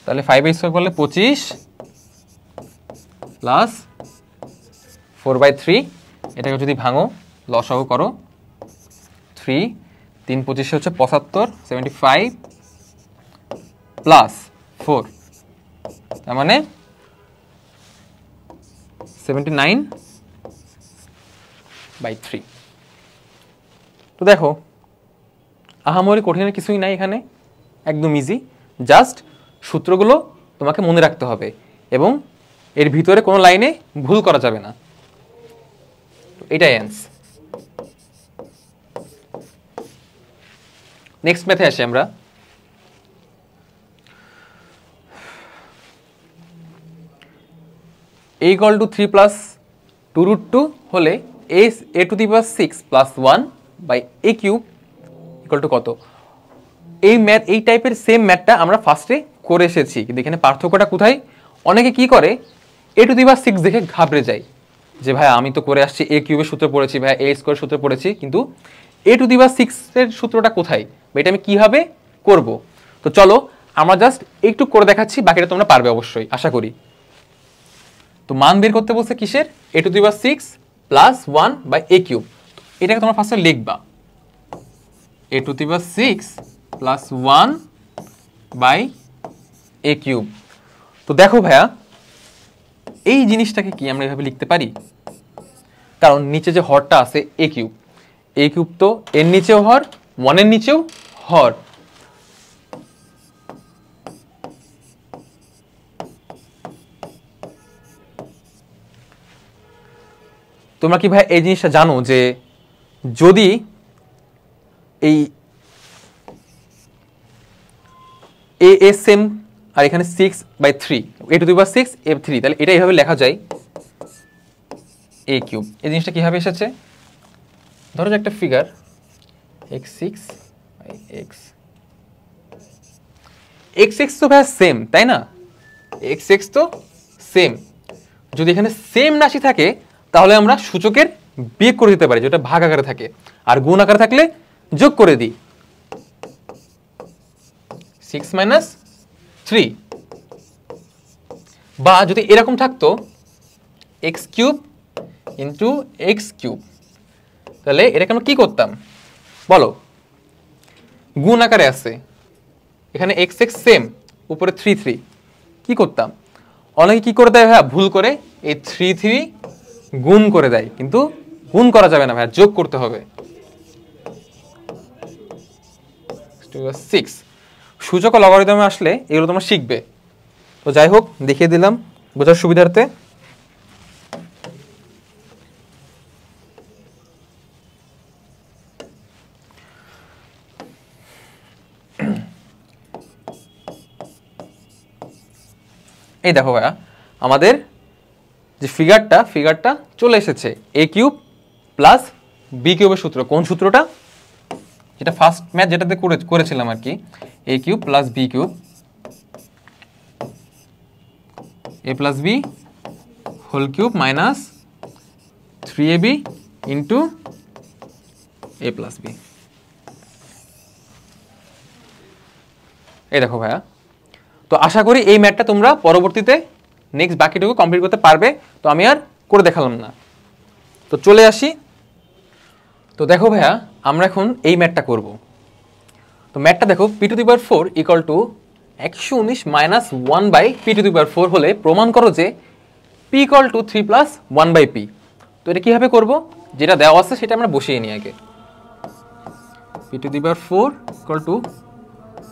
তাহলে 5 স্কোয়ার করলে 25 প্লাস 4/3, এটাকে যদি ভাঙো লসাগু করো 3 3 25 হচ্ছে 75, 75 প্লাস 4, তার মানে 79/3। তো দেখো আহামরি কঠিনের কিছুই নাই এখানে, একদম ইজি। জাস্ট সূত্রগুলো তোমাকে মনে রাখতে হবে এবং এর ভিতরে কোনো লাইনে ভুল করা যাবে না। এটাই অ্যান্সার। নেক্সট ম্যাথে আসি আমরা। a equal to 3 plus 2 root 2 হলে a to the power 6 plus 1 by a cube equal to কত? এই টাইপের সেম ম্যাথটা আমরা ফার্স্টে করে এসেছি, কিন্তু এখানে পার্থক্যটা কোথায়? অনেকে কি করে a to the power 6 দেখে ঘাবড়ে যায় যে ভাই আমি তো করে আসছি a কিউবের সূত্র পড়েছি, ভাই a স্কয়ার সূত্র পড়েছি, কিন্তু a to the power 6 এর সূত্রটা কোথায় বা এটা আমি কিভাবে করব? তো চলো আমরা জাস্ট একটু করে দেখাচ্ছি, বাকিটা তোমরা পারবে অবশ্যই আশা করি। তো মান বের করতে বলছে কিসের? a to the power 6 plus 1 by a cube. এটাকে তোমরা ফার্স্টে লিখবা a to the power 6 plus 1 by a cube. তো দেখো ভাইয়া এই জিনিসটাকে কি আমরা এভাবে লিখতে পারি? কারণ নিচে যে হরটা আছে a কিউব তো এর নিচেও হর, 1 এর নিচেও হর। তোমরা কি ভাই এই জিনিসটা জানো যে যদি এই a সেম আর এখানে 6/3 a to the power 6 f3, তাহলে এটা এইভাবে লেখা যায় a কিউব। এই জিনিসটা কিভাবে এসেছে? ধরো যে একটা ফিগার x6 তো ভাই সেম, তাই না? x6 তো সেম। যদি এখানে সেম রাশি থাকে তাহলে আমরা সূচকের বিয়োগ করে দিতে পারি, যেটা ভাগ আকারে থাকে, আর গুণ আকারে থাকলে যোগ করে দিই 6 - 3। বা যদি এরকম থাকতো x³ ইন্টু x³, তাহলে এটাকে আমরা কি করতাম বলো? গুণ আকারে আছে, এখানে x6 সেম, উপরে 3 কি করতাম? অনেকে কি করে দেয় ভাইয়া ভুল করে এই 3 গুণ করে দেয়, কিন্তু গুণ করা যাবে না ভাইয়া, যোগ করতে হবে 6। সূচক ও লগারিদমে আসলে এগুলো তোমরা শিখবে। তো যাই হোক দেখিয়ে দিলাম বোঝার সুবিধার্থে। এই দেখো ভাইয়া আমাদের যে ফিগারটা চলে এসেছে a কিউব প্লাস b কিউবের সূত্র। কোন সূত্রটা? যেটা ফার্স্ট ম্যাথ যেটাতে করেছিলাম আর কি, a cube plus b cube, a plus b whole cube minus 3ab into a plus b। এই দেখো ভাইয়া, তো আশা করি এই ম্যাথটা তোমরা পরবর্তীতে নেক্সট বাকিটুকু কমপ্লিট করতে পারবে। তো আমি আর করে দেখালাম না, তো চলে আসি। তো দেখো ভাইয়া আমরা এখন এই ম্যাথটা করব। তো ম্যাথটা দেখো p to the power 4 equal to 119 minus 1 by p to the power 4 হলে প্রমাণ করো যে p equal to 3 plus 1 by p। তো এটা কিভাবে করব? যেটা দেওয়া আছে সেটা আমরা বসিয়ে নিই আগে। p to the power 4 equal to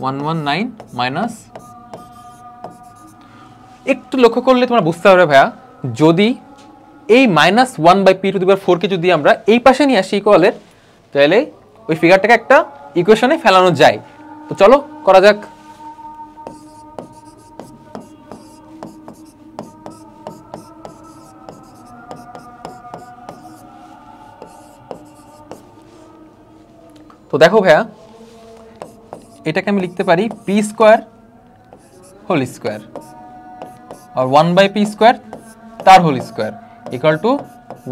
119 minus, একটু লক্ষ্য করলে তোমরা বুঝতে পারবে ভাইয়া, যদি এই -1 by p to the power 4 কে যদি আমরা এই পাশে নিয়ে আসি ইকুয়ালের, তাহলে ওই ফিগারটাকে একটা ইকুয়েশনে ফেলানো যায়। তো চলো করা যাক। তো দেখো ভাইয়া এটাকে আমি লিখতে পারি p স্কয়ার হোল স্কয়ার আর 1 বাই p স্কয়ার তার হোল স্কয়ার ইকুয়াল টু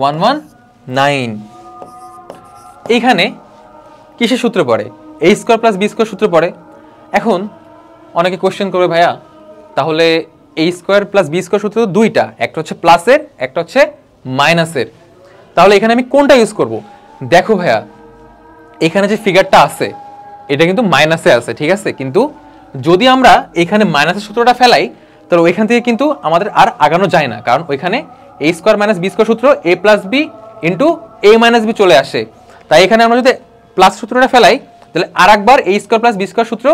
119। এইখানে কিসের সূত্র পড়ে? a square plus b square সূত্র পড়ে। এখন অনেকে কোশ্চেন করবে ভাইয়া তাহলে a square plus b square সূত্র তো দুইটা, একটা হচ্ছে প্লাসের একটা হচ্ছে মাইনাসের, তাহলে এখানে আমি কোনটা ইউজ করব? দেখো ভাইয়া এখানে যে ফিগারটা আছে এটা কিন্তু মাইনাসে আছে, ঠিক আছে, কিন্তু যদি আমরা এখানে মাইনাসের সূত্রটা ফেলাই তাহলে ওইখান থেকে কিন্তু আমাদের আর আগানো যায় না, কারণ ওইখানে a square minus b square সূত্র a plus b into a minus b চলে আসে। তাই এখানে আমরা যদি প্লাস সূত্রটা ফেলাই তাহলে আর একবার a square plus b square সূত্র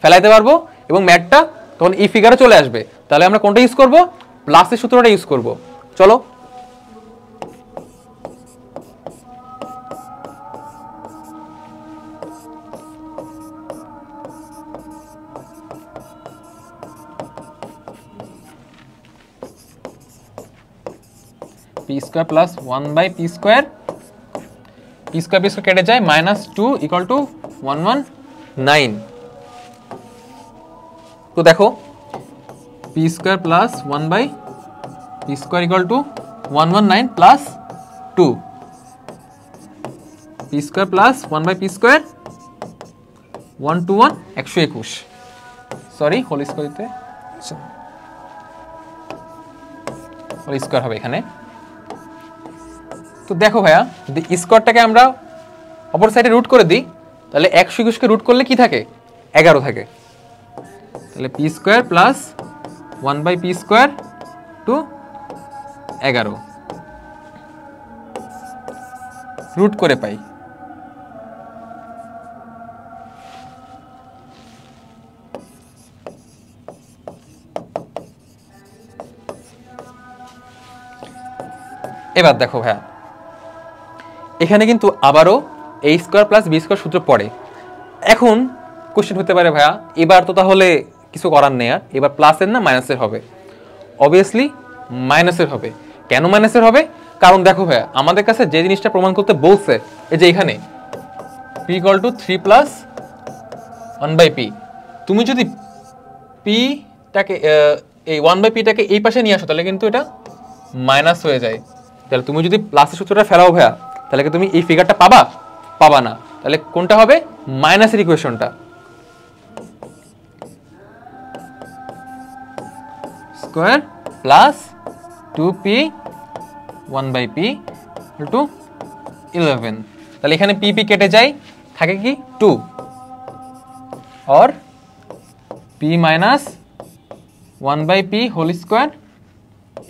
ফেলাইতে পারবো এবং ম্যাথটা তখন এই ফিগারে চলে আসবে। তাহলে আমরা কোনটা ইউজ করব? প্লাসের সূত্রটা ইউজ করব। চলো p square plus 1 by p square, p square p square কেটে যায়, -2 ইকুয়াল টু 119। তো দেখো p square plus 1 by p square equal to 119 plus 2, p square plus 1 by p square 121 121, sorry whole square দিতে whole square হবে এখানে। তো দেখো ভাইয়া যদি স্কোয়ারটাকে আমরা অপর সাইডে রুট করে দিই তাহলে 121কে রুট করলে কি থাকে, 11 থাকে। তাহলে p square plus 1 by p square to 11 root করে পাই। এবার দেখো ভাইয়া এখানে কিন্তু আবারও a square plus b square সূত্র পড়ে। এখন কোশ্চেন হতে পারে ভাইয়া এবার তো তাহলে কিছু করার নেই, আর এবার প্লাসের না মাইনাসের হবে? অবভিয়াসলি মাইনাসের হবে। কেন মাইনাসের হবে? কারণ দেখো ভাইয়া আমাদের কাছে যে জিনিসটা প্রমাণ করতে বলছে, এই যে এখানে p equal to 3 plus 1 by p, তুমি যদি পিটাকে এই 1 বাই পিটাকে এই পাশে নিয়ে আসো তাহলে কিন্তু এটা মাইনাস হয়ে যায়। তাহলে তুমি যদি প্লাসের সূত্রটা ফেলাও ভাইয়া তাহলে কি তুমি এই ফিগারটা পাবা? পাবা না। তাহলে কোনটা হবে? মাইনাসের ইকুয়েশনটা। Square plus 2p 1 by p equal to 11। তাহলে এখানে পি পি কেটে যায়, থাকে কি 2, और p minus 1 by p whole square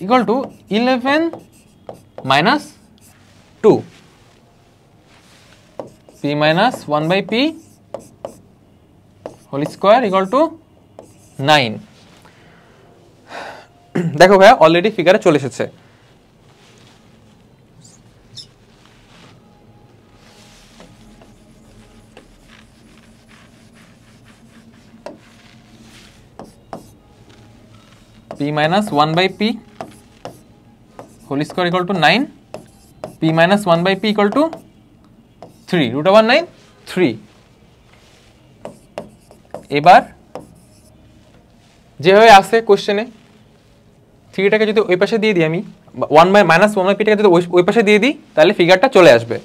equal to 11 minus 2, p minus 1 by p whole square equal to 9। देखो भाई ऑलरेडी फिगारे चले एसेছে। p minus 1 by p whole square equal to 9, p minus 1 by p equal to 3, root over 9 3। এবার যেভাবে আছে কোশ্চেনে 3টাকে যদি ওই পাশে দিয়ে দিই আমি, 1 বাই মাইনাস 1 বাই পিটাকে যদি ওই পাশে দিয়ে দিই তাহলে ফিগারটা চলে আসবে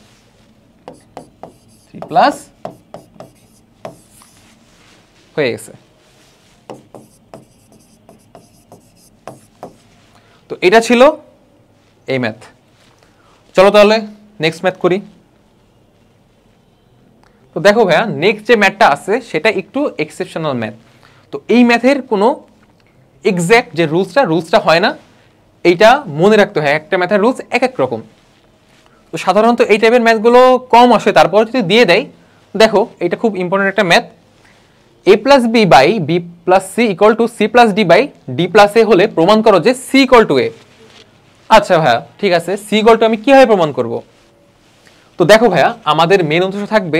3 প্লাস হয়ে গেছে। তো এটা ছিল এই ম্যাথ। চলো তাহলে নেক্সট ম্যাথ করি। তো দেখো ভাইয়া নেক্সট যে ম্যাথটা আছে সেটা একটু এক্সেপশনাল ম্যাথ। তো এই ম্যাথের কোনো এক্স্যাক্ট যে রুলসটা হয় না, এইটা মনে রাখতে হয়। একটা ম্যাথের রুলস এক এক রকম। তো সাধারণত এই টাইপের ম্যাথগুলো কম আসে, তারপর যদি দিয়ে দেয়, দেখো এটা খুব ইম্পর্টেন্ট একটা math. a plus b by b plus c equal to c plus d by d plus a হলে প্রমাণ করো যে সি ইকুয়াল টু এ। আচ্ছা ভাইয়া ঠিক আছে, সি ইকুয়াল টু আমি কিভাবে প্রমাণ করব? তো দেখো ভাইয়া আমাদের মেন উদ্দেশ্য থাকবে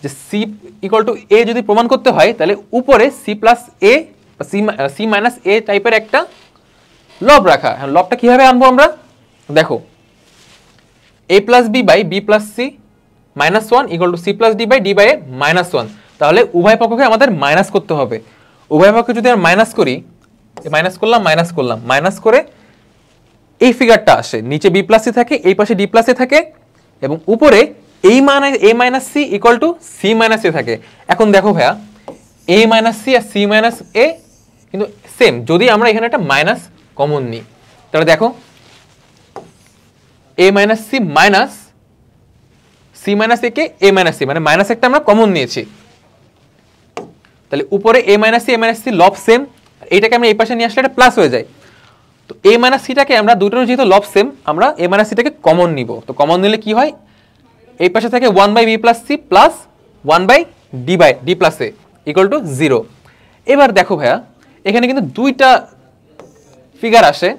যে সি ইকুয়াল টু এ যদি প্রমাণ করতে হয় তাহলে উপরে c plus a c minus a টাইপের একটা লব রাখা। হ্যাঁ, লবটা কিভাবে আনবো আমরা? দেখো a plus b by b plus c minus 1 equal to c plus d by a minus 1। তাহলে উভয় পক্ষকে আমাদের মাইনাস করতে হবে। উভয় পক্ষকে যদি আমরা মাইনাস করি, মাইনাস মাইনাস করে এই ফিগারটা আসে, নিচে বি প্লাস সি থাকে, এই পাশে ডি প্লাস এ থাকে, এবং উপরে এই a minus c equal to c minus a থাকে। এখন দেখো ভাইয়া এ মাইনাস সি আর সি মাইনাস এ কিন্তু সেম, যদি আমরা এখানে একটা মাইনাস কমন নিই তাহলে দেখো a minus c minus c minus a কে এ মাইনাস সি, মানে মাইনাস একটা আমরা কমন নিয়েছি। তাহলে উপরে এ মাইনাস সি লব সেম, এইটাকে আমরা এই পাশে নিয়ে আসলে এটা প্লাস হয়ে যায়। তো এ মাইনাস সিটাকে আমরা দুটোর যেহেতু লব সেম, আমরা এ মাইনাস সিটাকে কমন নিব। তো কমন নিলে কি হয়, এই পাশে থাকে 1 by b plus c plus 1 by d plus a equal to 0। এবার দেখো ভাইয়া এখানে কিন্তু দুইটা ফিগার আসে।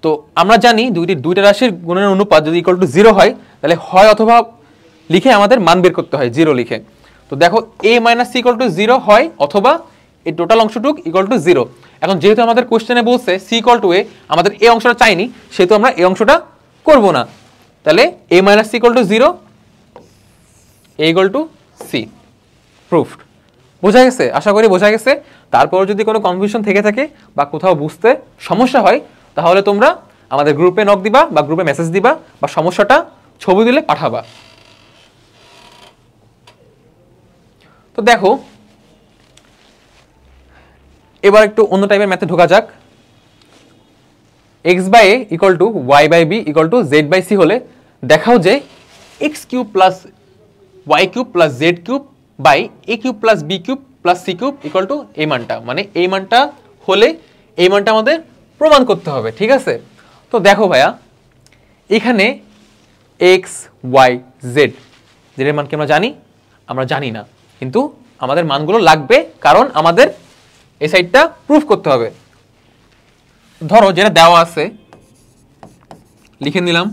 তো আমরা জানি দুইটা রাশির গুণের অনুপাত যদি ইকুয়াল টু 0 হয় তাহলে হয় অথবা লিখে আমাদের মান বের করতে হয় 0 লিখে। তো দেখো a minus c equal to 0 হয়, অথবা এই টোটাল অংশটুক ইকুয়াল টু 0। এখন যেহেতু আমাদের কোশ্চেনে বলছে সি ইকুয়াল টু এ, আমাদের এই অংশটা চাইনি, সেহেতু আমরা এই অংশটা করব না। তাহলে a minus c equal to 0, a equal to c. Proofed. বোঝা গেছে? আশা করি বোঝা গেছে। তারপর যদি কোনো কনফিউশন থেকে থাকে বা কোথাও বুঝতে সমস্যা হয়, তাহলে তোমরা আমাদের গ্রুপে নক দিবা বা গ্রুপে মেসেজ দিবা বা সমস্যাটা ছবি দিলে পাঠাবা। তো দেখো, এবার একটু অন্য টাইপের ম্যাথে ঢোকা যাক। X by a equal to y by b equal to z by c হলে দেখাও যে x cube plus y cube plus z cube by a cube plus b cube plus c cube equal to এই মানটা, মানে এই মানটা হলে এই মানটা আমাদের প্রমাণ করতে হবে। ঠিক আছে? তো দেখো ভাইয়া, এখানে এক্স ওয়াই জেড, জেডের মান কি আমরা জানি? আমরা জানি না, কিন্তু আমাদের মানগুলো লাগবে, কারণ আমাদের এই সাইডটা প্রুফ করতে হবে। ধরো যেটা দেওয়া আছে লিখে নিলাম,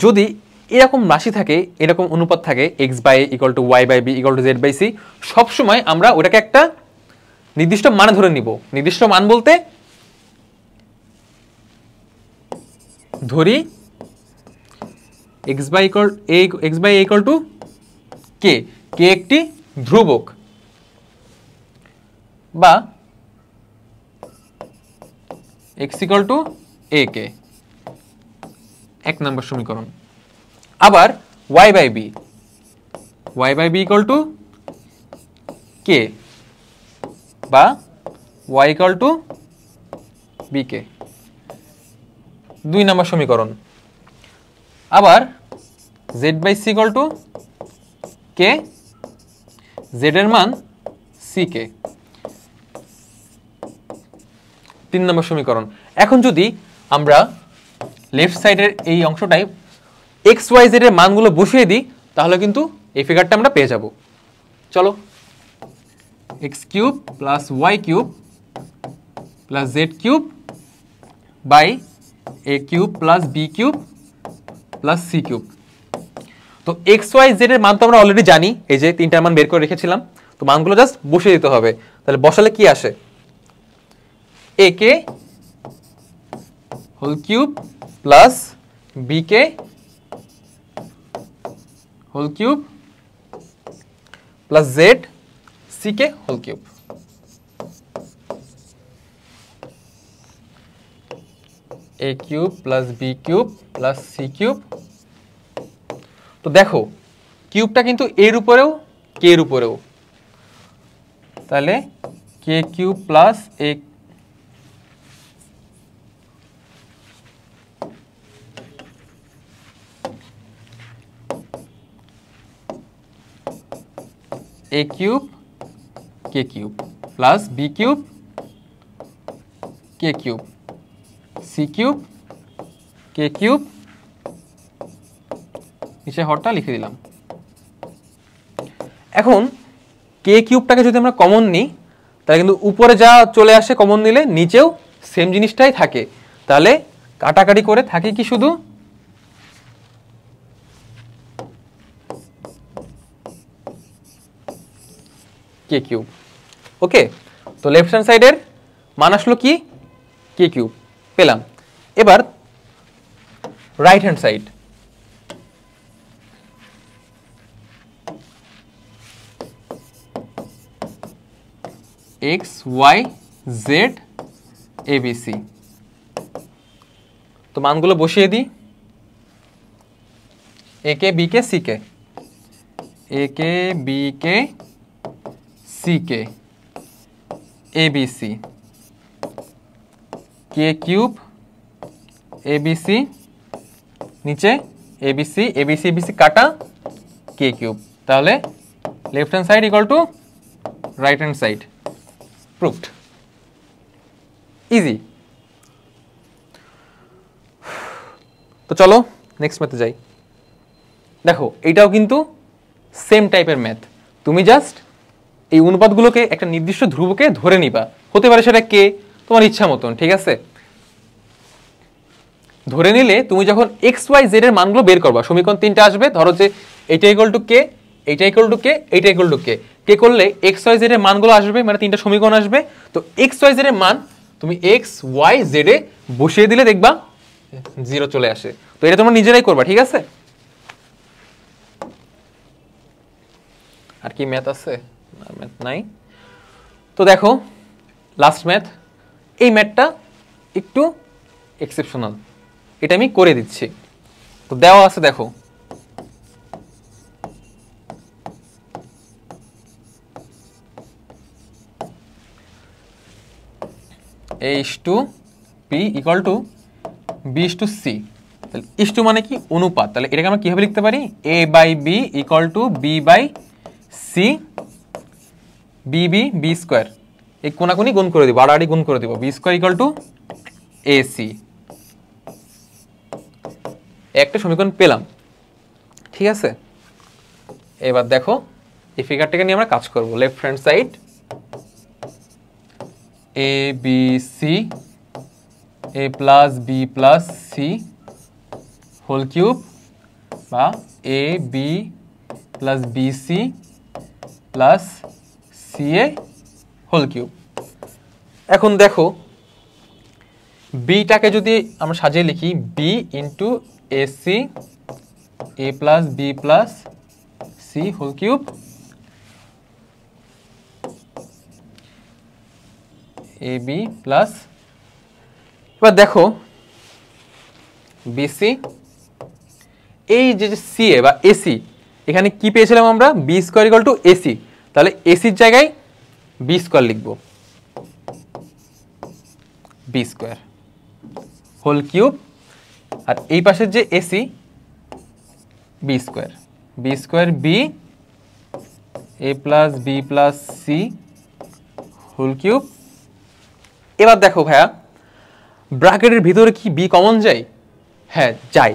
যদি এরকম রাশি থাকে, এরকম অনুপাত থাকে, x by equal to y by b equal to z by c, সবসময় আমরা ওটাকে একটা নির্দিষ্ট মানে ধরে নিব। নির্দিষ্ট মান বলতে ধরি x by equal to k, k একটি ধ্রুবক, বা x equal to a k, এক নম্বর সমীকরণ। আবার y by b equal to k, বা y equal to b k, দুই নম্বর সমীকরণ। আবার z by c equal to k, z এর মান সি কে, তিন নম্বর সমীকরণ। এখন যদি আমরা লেফট সাইডের এই অংশটাই এক্স ওয়াই জেড এর মানগুলো বসিয়ে দিই, তাহলে কিন্তু এই ফিগারটা আমরা পেয়ে যাব। চলো, x cube plus y cube plus z cube by a cube plus b cube plus c cube. তো এক্স ওয়াই জেড এর মান তো আমরা অলরেডি জানি, এই যে তিনটার মান বের করে রেখেছিলাম, তো মানগুলো জাস্ট বসিয়ে দিতে হবে। তাহলে বসালে কি আসে? A k whole cube plus b k whole cube plus z c k whole cube. A cube plus b cube plus c cube. তো দেখো, কিউবটা কিন্তু এর উপরেও কে এর উপরেও, তাহলে কে কিউব প্লাস এ cube K cube plus b cube K cube C cube K cube, নিচে হরটা লিখে দিলাম। এখন কে কিউবটাকে যদি আমরা কমন নিই, তাহলে কিন্তু উপরে যা চলে আসে কমন নিলে নিচেও সেম জিনিসটাই থাকে। তাহলে কাটাকাটি করে থাকে কি শুধু কে কিউব। ওকে, তো লেফট হ্যান্ড সাইডের মান আসলো কি? কে কিউব পেলাম। এবার right hand side, x y z a b c. তো মানগুলো বসিয়ে দিই, a k b k c k, a k b k c k a b c, k cube a b c, নিচে a b c a b c a b c কাটা k cube. তাহলে left hand side equal to right hand side. Proved. Easy. তো চলো next ম্যাথে যাই। দেখো, এইটাও কিন্তু সেম টাইপের ম্যাথ। তুমি জাস্ট এই অনুপাতগুলোকে একটা নির্দিষ্ট ধ্রুবকে ধরে নিবা, হতে পারে সেটা কে, তোমার ইচ্ছা মতন। ঠিক আছে? ধরে নিলে তুমি যখন এক্স ওয়াই জেড এর মানগুলো বের করবা, সমীকরণ 3টা আসবে, ধরো যে এটা ইকুয়াল টু কে, এটা ইকুয়াল টু কে, এটা ইকুয়াল টু কে, কে করলে এক্স ওয়াই জেড এর মানগুলো আসবে, মানে 3টা সমীকরণ আসবে। তো এক্স ওয়াই জেড এর মান তুমি এক্স ওয়াই জেড এ বসিয়ে দিলে দেখবা 0 চলে আসে। তো এটা তোমরা নিজেরাই করবা, ঠিক আছে? আর কি ম্যাথ আছে? না, ম্যাথ নাই। তো দেখো লাস্ট ম্যাথ, এই ম্যাথটা একটু এক্সেপশনাল, এটা আমি করে দিচ্ছি। তো দেওয়া আছে দেখো, A/B ইকুয়াল টু B/C। তাহলে ইস টু মানে কি? অনুপাত। তাহলে এটাকে আমরা কিভাবে লিখতে পারি? A/B equal to B/C, B square, এই কোনাকুনি গুণ করে দিব, আড়াআড়ি গুণ করে দিব, B square equal to AC। একটা সমীকরণ পেলাম, ঠিক আছে? এবার দেখো এই ফিগারটাকে নিয়ে আমরা কাজ করব। Left hand side ABC A plus B plus C whole cube বা AB plus BC plus CA whole cube. এখন দেখো বিটাকে যদি আমরা সাজিয়ে লিখি B into AC A plus B plus C whole cube AB plus, এবার দেখো BC, এই যে CA বা AC, এখানে কি পেয়েছিলাম আমরা? B square equal to AC। তাহলে এসির জায়গায় B স্কোয়ার লিখব, B স্কোয়ার হোল কিউব, আর এই পাশের যে AC B square, B square B A plus B plus C whole cube. এবার দেখো ভাইয়া, ব্র্যাকেটের ভিতরে কি বি কমন যায়? হ্যাঁ যায়।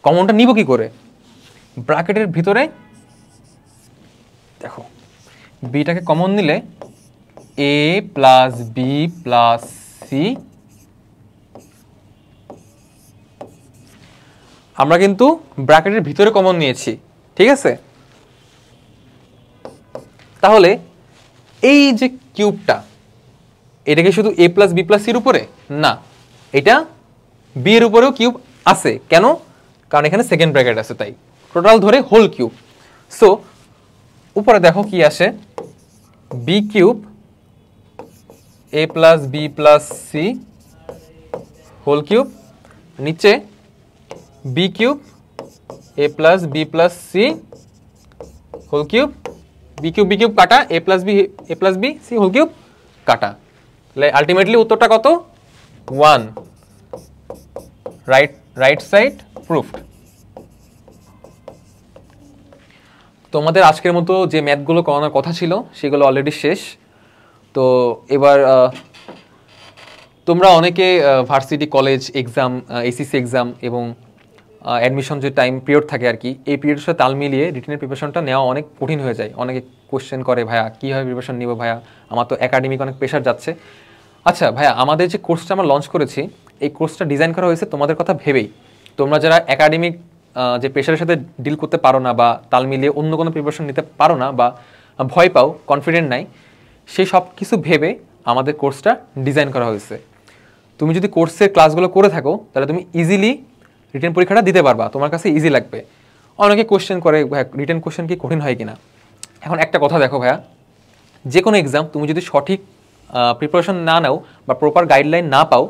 কমনটা নিব কি করে? ব্র্যাকেটের ভিতরে দেখো বিটাকে কমন নিলে A plus B plus C, আমরা কিন্তু ব্র্যাকেটের ভিতরে কমন নিয়েছি, ঠিক আছে? তাহলে এই যে কিউবটা, এটা কি শুধু A প্লাস B প্লাস সির উপরে? না, এটা বি এর উপরেও কিউব আছে। কেন? কারণ এখানে সেকেন্ড ব্র্যাকেট আছে, তাই টোটাল ধরে হোল কিউব। সো উপরে দেখো কি আসে, B cube A plus B plus c whole cube, নিচে B cube A plus B plus c whole cube, B cube কাটা, A plus B c whole cube কাটা। তাহলে আলটিমেটলি উত্তরটা কত? 1। Right side proofed. তোমাদের আজকের মতো যে ম্যাথগুলো করানোর কথা ছিল সেগুলো অলরেডি শেষ। তো এবার তোমরা অনেকে varsity college exam, SSC exam এবং অ্যাডমিশন যে টাইম পিরিয়ড থাকে আর কি, এই পিরিয়ডের সাথে তাল মিলিয়ে রিটেনের প্রিপারেশনটা নেওয়া অনেক কঠিন হয়ে যায়। অনেকে কোশ্চেন করে, ভাইয়া কীভাবে প্রিপারেশন নিব ভাইয়া, আমার তো একাডেমিক অনেক প্রেশার যাচ্ছে। আচ্ছা ভাইয়া, আমাদের যে কোর্সটা আমরা লঞ্চ করেছি, এই কোর্সটা ডিজাইন করা হয়েছে তোমাদের কথা ভেবেই। তোমরা যারা একাডেমিক যে প্রেশারের সাথে ডিল করতে পারো না বা তাল মিলিয়ে অন্য কোনো প্রিপারেশন নিতে পারো না বা ভয় পাও, কনফিডেন্ট নাই, সেই সব কিছু ভেবে আমাদের কোর্সটা ডিজাইন করা হয়েছে। তুমি যদি কোর্সের ক্লাসগুলো করে থাকো তাহলে তুমি ইজিলি রিটেন পরীক্ষাটা দিতে পারবা, তোমার কাছে ইজি লাগবে। অনেকে কোশ্চেন করে ভাইয়া রিটেন কোশ্চেন কি কঠিন হয় কিনা। এখন একটা কথা দেখো ভাইয়া, যে কোনো এক্সাম তুমি যদি সঠিক প্রিপারেশন না নাও বা প্রপার গাইডলাইন না পাও,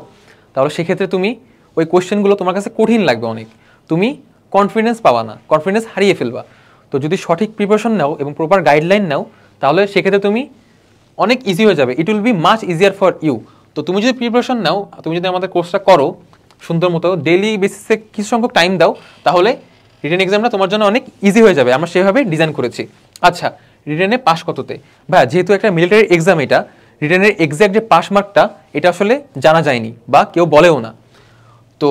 তাহলে সেক্ষেত্রে তুমি ওই কোশ্চেনগুলো তোমার কাছে কঠিন লাগবে অনেক, তুমি কনফিডেন্স পাবা না, কনফিডেন্স হারিয়ে ফেলবা। তো যদি সঠিক প্রিপারেশন নাও এবং প্রপার গাইডলাইন নাও, তাহলে সেক্ষেত্রে তুমি অনেক ইজি হয়ে যাবে, it will be much easier for you. তো তুমি যদি প্রিপারেশন নাও, তুমি যদি আমাদের কোর্সটা করো সুন্দর মতো, ডেইলি বেসিসে কিছু সংখ্যক টাইম দাও, তাহলে রিটেন এক্সামটা তোমার জন্য অনেক ইজি হয়ে যাবে। আমরা সেভাবে ডিজাইন করেছি। আচ্ছা, রিটেনে পাস কততে? ভাইয়া যেহেতু একটা মিলিটারি এক্সাম, এটা রিটেনের এক্স্যাক্ট যে পাস মার্কটা এটা আসলে জানা যায়নি বা কেউ বলেও না। তো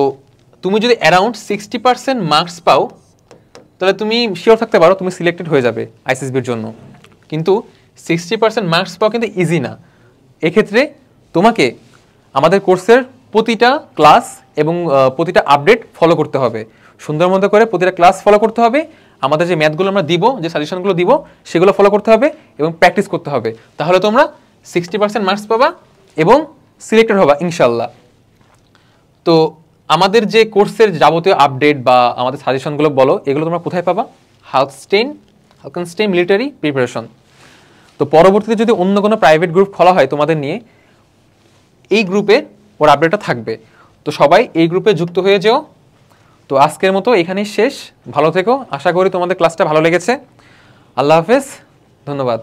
তুমি যদি অ্যারাউন্ড 60% মার্কস পাও, তাহলে তুমি শিওর থাকতে পারো তুমি সিলেক্টেড হয়ে যাবে আইসিএসবির জন্য। কিন্তু 60% মার্কস পাওয়া কিন্তু ইজি না। এক্ষেত্রে তোমাকে আমাদের কোর্সের প্রতিটা ক্লাস এবং প্রতিটা আপডেট ফলো করতে হবে, সুন্দর মতো করে প্রতিটা ক্লাস ফলো করতে হবে। আমাদের যে ম্যাথগুলো আমরা দিব, যে সাজেশনগুলো দিব, সেগুলো ফলো করতে হবে এবং প্র্যাকটিস করতে হবে। তাহলে তোমরা 60% মার্কস পাবা এবং সিলেক্টেড হবা ইনশাল্লাহ। তো আমাদের যে কোর্সের যাবতীয় আপডেট বা আমাদের সাজেশনগুলো বলো, এগুলো তোমরা কোথায় পাবা? হালকেনস্টেইন মিলিটারি প্রিপারেশন। তো পরবর্তীতে যদি অন্য কোনো প্রাইভেট গ্রুপ খোলা হয় তোমাদের নিয়ে, এই গ্রুপে ওর আপডেটটা থাকবে। তো সবাই এই গ্রুপে যুক্ত হয়ে যেও। তো আজকের মতো এখানেই শেষ। ভালো থেকো, আশা করি তোমাদের ক্লাসটা ভালো লেগেছে। আল্লাহ হাফেজ, ধন্যবাদ।